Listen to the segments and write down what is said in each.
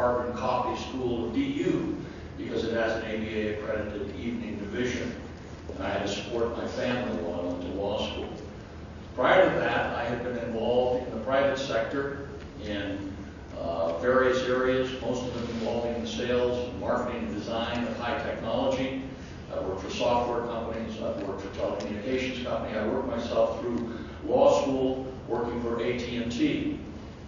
Carbon Copy School of DU because it has an ABA accredited evening division. And I had to support my family while I went to law school. Prior to that, I had been involved in the private sector in various areas, most of them involving the sales, marketing, and design of high technology. I worked for software companies, I've worked for telecommunications companies, I worked myself through law school working for AT&T.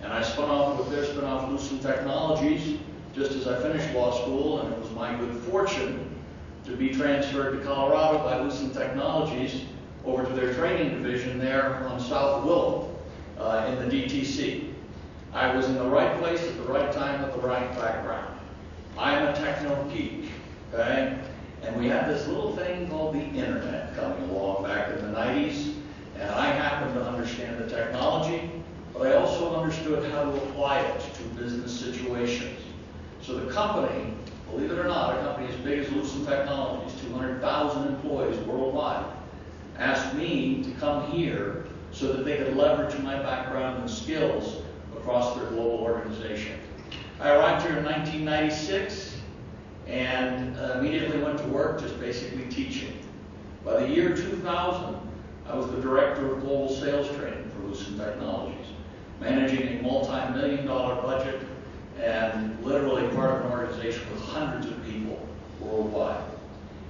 And I spun off with their spin-off Lucent Technologies just as I finished law school, and it was my good fortune to be transferred to Colorado by Lucent Technologies over to their training division there on South Willow in the DTC. I was in the right place at the right time with the right background. I'm a techno geek, okay? And we had this little thing called the internet coming along back in the 90s, and I happened to understand the technology, but I also understood how to apply it to business situations. So the company, believe it or not, a company as big as Lucent Technologies, 200,000 employees worldwide, asked me to come here so that they could leverage my background and skills across their global organization. I arrived here in 1996 and immediately went to work just basically teaching. By the year 2000, I was the director of global sales training for Lucent Technologies, managing a multi-million-dollar budget and literally part of an organization with hundreds of people worldwide.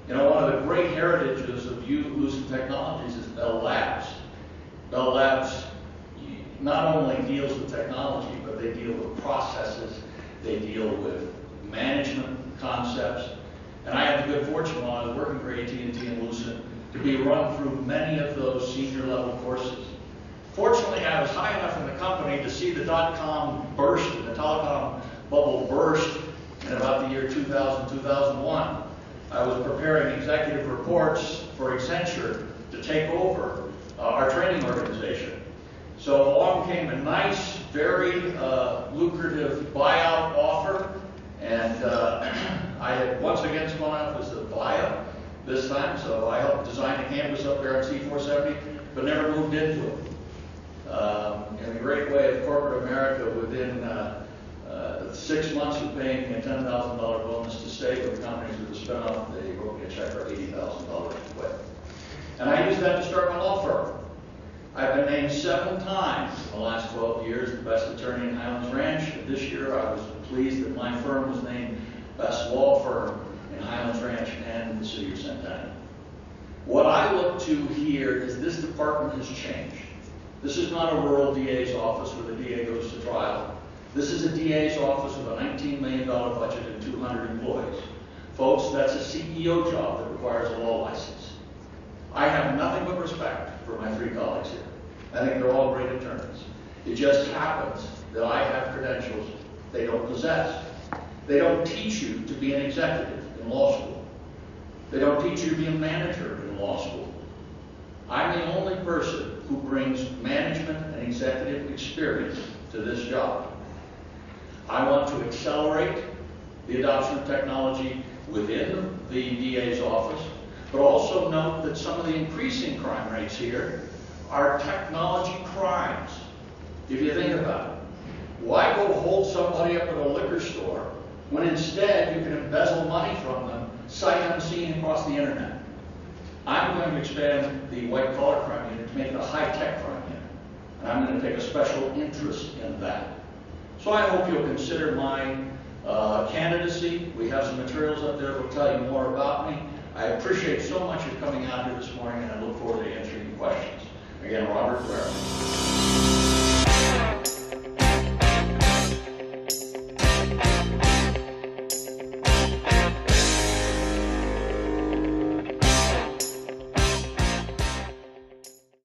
You know, one of the great heritages of Lucent Technologies is Bell Labs. Bell Labs not only deals with technology, but they deal with processes, they deal with management concepts. And I had the good fortune while I was working for AT&T and Lucent to be run through many of those senior level courses. Fortunately, I was high enough in the company to see the dot-com burst, the telecom bubble burst in about the year 2000, 2001. I was preparing executive reports for Accenture to take over our training organization. So along came a nice, very lucrative buyout offer, and I had once again spun off as the buyout this time, so I helped design a campus up there on C470, but never moved into it. In a great way of corporate America, within 6 months of paying me a $10,000 bonus to stay with the companies with the spin-off, they wrote me a check for $80,000 to quit. And I used that to start my law firm. I've been named 7 times in the last 12 years the best attorney in Highlands Ranch. This year I was pleased that my firm was named best law firm in Highlands Ranch and the city of Centennial. What I look to here is this department has changed. This is not a rural DA's office where the DA goes to trial. This is a DA's office with a $19 million budget and 200 employees. Folks, that's a CEO job that requires a law license. I have nothing but respect for my 3 colleagues here. I think they're all great attorneys. It just happens that I have credentials they don't possess. They don't teach you to be an executive in law school. They don't teach you to be a manager in law school. I'm the only person who brings management and executive experience to this job. I want to accelerate the adoption of technology within the DA's office, but also note that some of the increasing crime rates here are technology crimes. If you think about it, why go hold somebody up at a liquor store when instead you can embezzle money from them sight unseen across the internet? I'm going to expand the white-collar crime unit to make it a high-tech crime unit, and I'm going to take a special interest in that. So I hope you'll consider my candidacy. We have some materials up there that will tell you more about me. I appreciate so much you coming out here this morning, and I look forward to answering your questions. Again, Robert Wareham.